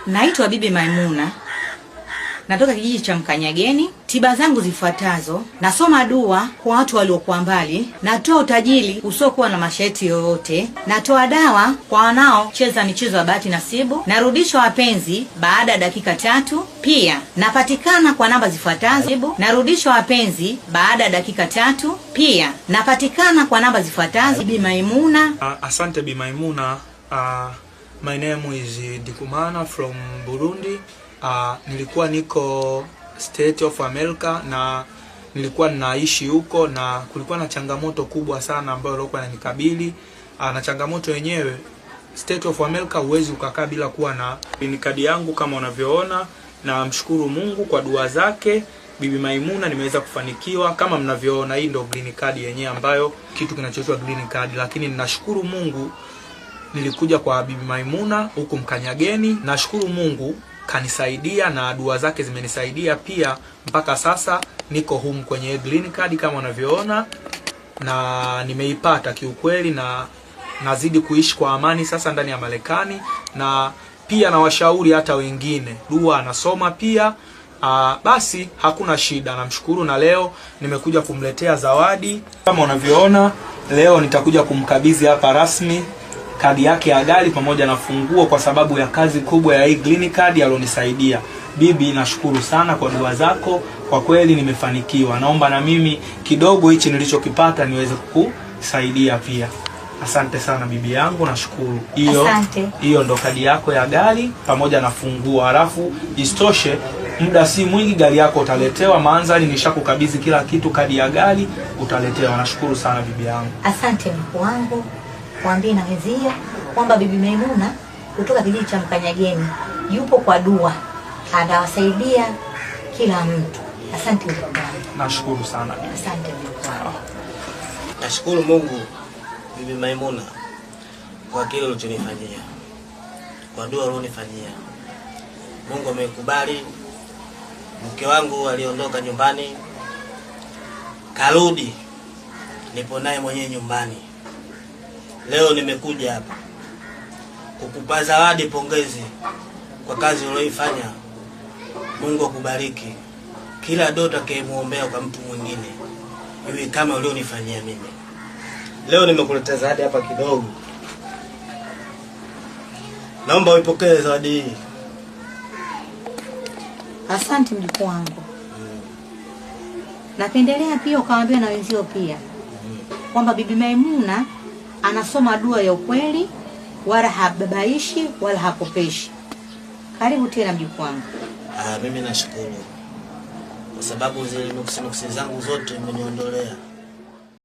Naitwa Bibi Maimuna. Natoka kijiji cha Mkanyageni. Tiba zangu zifuatazo: nasoma dua kwa watu waliokuwa mbali, natoa utajiri usiokuwa na masharti yoyote, natoa dawa kwa wanaocheza michezo ya bahati nasibu, narudisha wapenzi baada ya dakika 3. Pia napatikana kwa namba zifuatazo: narudisha wapenzi baada ya dakika 3. Pia napatikana kwa namba zifuatazo: Bibi Maimuna. Asante Bibi Maimuna. My name is Dikumana from Burundi. Nilikuwa niko State of America na nilikuwa ninaishi huko, na kulikuwa na changamoto kubwa sana ambayo ilikuwa inanikabili. Na changamoto yenyewe, State of America huwezi ukakaa bila kuwa na green card yangu kama unavyoona, na mshukuru Mungu kwa dua zake Bibi Maimuna nimeweza kufanikiwa. Kama mnavyoona, hii ndio green card yenyewe ambayo kitu kinachoitwa green card, lakini ninashukuru Mungu nilikuja kwa Bibi Maimuna huko Mkanyageni. Nashukuru Mungu kanisaidia na dua zake zimenisaidia pia, mpaka sasa niko home kwenye green card kama unavyoona, na nimeipata kiukweli, na nazidi kuishi kwa amani sasa ndani ya Marekani. Na pia na washauri hata wengine, dua anasoma pia. Basi hakuna shida, namshukuru. Na leo nimekuja kumletea zawadi kama unavyoona. Leo nitakuja kumkabidhi hapa rasmi kadi yake ya gari pamoja na funguo, kwa sababu ya kazi kubwa ya hii green card alonisaidia. Bibi, nashukuru sana kwa dua zako, kwa kweli nimefanikiwa. Naomba na mimi kidogo hichi nilichokipata niweze kukusaidia pia. Asante sana bibi yangu, nashukuru. Hiyo ndo kadi yako ya gari pamoja na funguo. Alafu istoshe, muda si mwingi gari yako utaletewa. Manzali nishakukabidhi kila kitu, kadi ya gari utaletewa. Nashukuru sana bibi yangu. Asante mkuu wangu. Mwambie na wenzio kwamba Bibi Maimuna kutoka kijiji cha Mkanyageni yupo kwa dua, anawasaidia kila mtu. Asante mkuu. Nashukuru sana. Asante mkuu. Nashukuru Mungu Bibi Maimuna kwa kile ulichonifanyia, kwa dua ulionifanyia. Mungu amekubali. Mke wangu aliondoka nyumbani, karudi, nipo naye mwenyewe nyumbani. Leo nimekuja hapa kukupa zawadi, pongezi kwa kazi uliyoifanya. Mungu akubariki. Kila dota utakayemuombea kwa mtu mwingine iwe kama ulionifanyia mimi. Leo nimekuletea zawadi hapa kidogo. Naomba uipokee zawadi hii. Asante mjukuu wangu. Napendelea pia ukawaambia na wenzio pia kwamba Bibi Maimuna anasoma dua ya ukweli, wala hababaishi wala hakopeshi. Karibu tena mjukuu wangu. Mimi nashukuru kwa sababu zile nuksi zangu zote umeniondolea.